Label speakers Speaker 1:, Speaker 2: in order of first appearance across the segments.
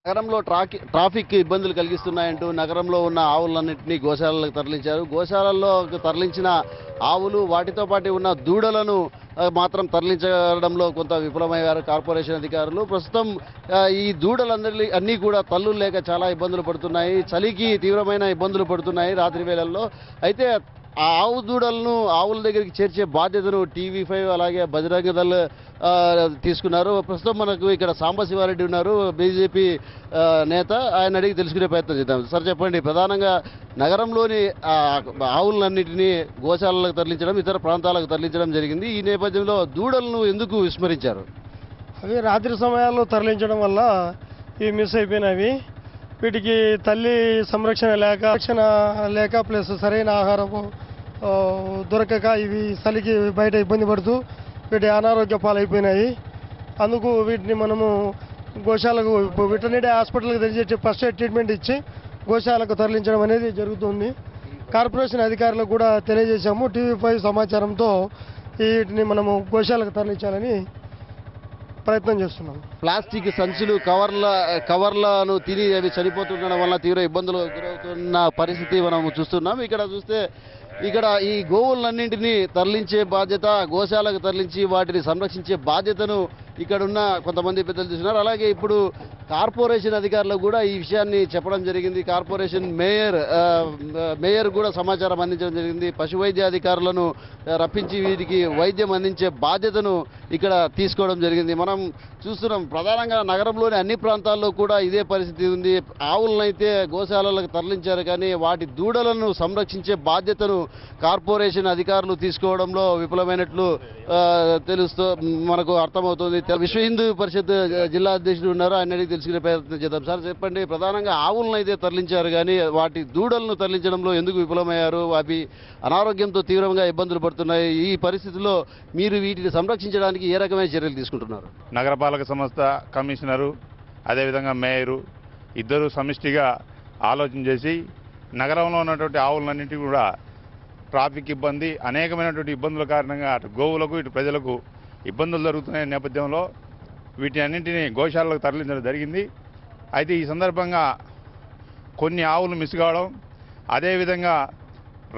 Speaker 1: నగరంలో ట్రాఫిక్ ఇబ్బందులు కలిగిస్తున్నాయంటూ నగరంలో ఉన్న ఆవులన్నింటినీ గోశాలలకు తరలించారు. గోశాలల్లో తరలించిన ఆవులు వాటితో పాటు ఉన్న దూడలను మాత్రం తరలించడంలో కొంత విఫలమయ్యారు కార్పొరేషన్ అధికారులు. ప్రస్తుతం ఈ దూడలందరి అన్నీ కూడా తల్లులు లేక చాలా ఇబ్బందులు పడుతున్నాయి. చలికి తీవ్రమైన ఇబ్బందులు పడుతున్నాయి రాత్రి వేళల్లో. అయితే ఆ ఆవు దూడలను ఆవుల దగ్గరికి చేర్చే బాధ్యతను టీవీ5 అలాగే బజరంగ దళ్ తీసుకున్నారు. ప్రస్తుతం మనకు ఇక్కడ సాంబశివారెడ్డి ఉన్నారు, బీజేపీ నేత. ఆయన అడిగి తెలుసుకునే ప్రయత్నం చేద్దాం. సార్ చెప్పండి, ప్రధానంగా నగరంలోని ఆవులన్నింటినీ గోశాలలకు తరలించడం, ఇతర ప్రాంతాలకు తరలించడం జరిగింది. ఈ నేపథ్యంలో దూడలను ఎందుకు విస్మరించారు?
Speaker 2: అవి రాత్రి సమయాల్లో తరలించడం వల్ల ఇవి మిస్ అయిపోయినవి. వీటికి తల్లి సంరక్షణ లేక ప్లస్ సరైన ఆహారం దొరకక ఇవి చలికి బయట ఇబ్బంది పడుతూ వీటి అనారోగ్య పాలైపోయినాయి. అందుకు వీటిని మనము గోశాలకు వెటర్నరీ హాస్పిటల్కి తెలిసి ఫస్ట్ ఎయిడ్ ట్రీట్మెంట్ ఇచ్చి గోశాలకు తరలించడం అనేది జరుగుతుంది. కార్పొరేషన్ అధికారులకు కూడా తెలియజేశాము. టీవీ5 సమాచారంతో వీటిని మనము గోశాలకు తరలించాలని ప్రయత్నం చేస్తున్నాం.
Speaker 1: ప్లాస్టిక్ సంచులు కవర్లను తిని అవి చనిపోతుండడం వల్ల తీవ్ర ఇబ్బందులు గురవుతున్న పరిస్థితి మనం చూస్తున్నాం. ఇక్కడ ఈ గోవులన్నింటినీ తరలించే బాధ్యత, గోశాలకు తరలించి వాటిని సంరక్షించే బాధ్యతను ఇక్కడున్న కొంతమంది పెద్దలు తీసుకున్నారు. అలాగే ఇప్పుడు కార్పొరేషన్ అధికారులకు కూడా ఈ విషయాన్ని చెప్పడం జరిగింది. కార్పొరేషన్ మేయర్ కూడా సమాచారం అందించడం జరిగింది. పశు వైద్య అధికారులను రప్పించి వీటికి వైద్యం అందించే బాధ్యతను ఇక్కడ తీసుకోవడం జరిగింది. మనం చూస్తున్నాం, ప్రధానంగా నగరంలోని అన్ని ప్రాంతాల్లో కూడా ఇదే పరిస్థితి ఉంది. ఆవులనైతే గోశాలలకు తరలించారు, కానీ వాటి దూడలను సంరక్షించే బాధ్యతను కార్పొరేషన్ అధికారులు తీసుకోవడంలో విఫలమైనట్లు మనకు అర్థమవుతుంది. విశ్వ హిందూ పరిషత్ జిల్లా అధ్యక్షుడు ఉన్నారు, ఆయన అడిగి తెలుసుకునే ప్రయత్నం చేద్దాం. సార్ చెప్పండి, ప్రధానంగా ఆవులను అయితే తరలించారు, కానీ వాటి దూడలను తరలించడంలో ఎందుకు విఫలమయ్యారు? అవి అనారోగ్యంతో తీవ్రంగా ఇబ్బందులు పడుతున్నాయి. ఈ పరిస్థితుల్లో మీరు వీటిని సంరక్షించడానికి ఏ రకమైన చర్యలు తీసుకుంటున్నారు?
Speaker 3: నగరపాలక సంస్థ కమిషనరు, అదేవిధంగా మేయరు ఇద్దరు సమిష్టిగా ఆలోచన చేసి నగరంలో ఉన్నటువంటి ఆవులన్నింటినీ కూడా ట్రాఫిక్ ఇబ్బంది, అనేకమైనటువంటి ఇబ్బందుల కారణంగా అటు గోవులకు ఇటు ప్రజలకు ఇబ్బందులు జరుగుతున్న నేపథ్యంలో వీటి అన్నింటినీ గోశాలకు తరలించడం జరిగింది. అయితే ఈ సందర్భంగా కొన్ని ఆవులు మిస్ కావడం, అదేవిధంగా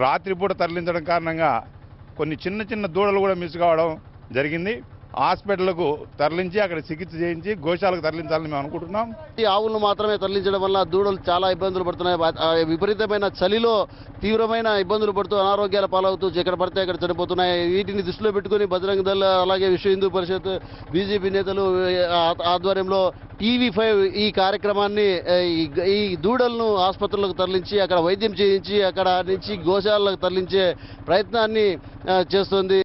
Speaker 3: రాత్రిపూట తరలించడం కారణంగా కొన్ని చిన్న దూడలు కూడా మిస్ కావడం జరిగింది. హాస్పిటల్కు తరలించి అక్కడ చికిత్స చేయించి గోశాలకు తరలించాలని మేము అనుకుంటున్నాం.
Speaker 1: ఈ ఆవులను మాత్రమే తరలించడం వల్ల దూడలు చాలా ఇబ్బందులు పడుతున్నాయి. విపరీతమైన చలిలో తీవ్రమైన ఇబ్బందులు పడుతూ అనారోగ్యాల పాలవుతూ ఎక్కడ పడితే అక్కడ చనిపోతున్నాయి. వీటిని దృష్టిలో పెట్టుకుని బజరంగ దళ్ అలాగే విశ్వ హిందూ పరిషత్ బీజేపీ నేతలు ఆధ్వర్యంలో టీవీ5 ఈ కార్యక్రమాన్ని, ఈ దూడలను ఆసుపత్రులకు తరలించి అక్కడ వైద్యం చేయించి అక్కడ నుంచి గోశాలకు తరలించే ప్రయత్నాన్ని చేస్తుంది.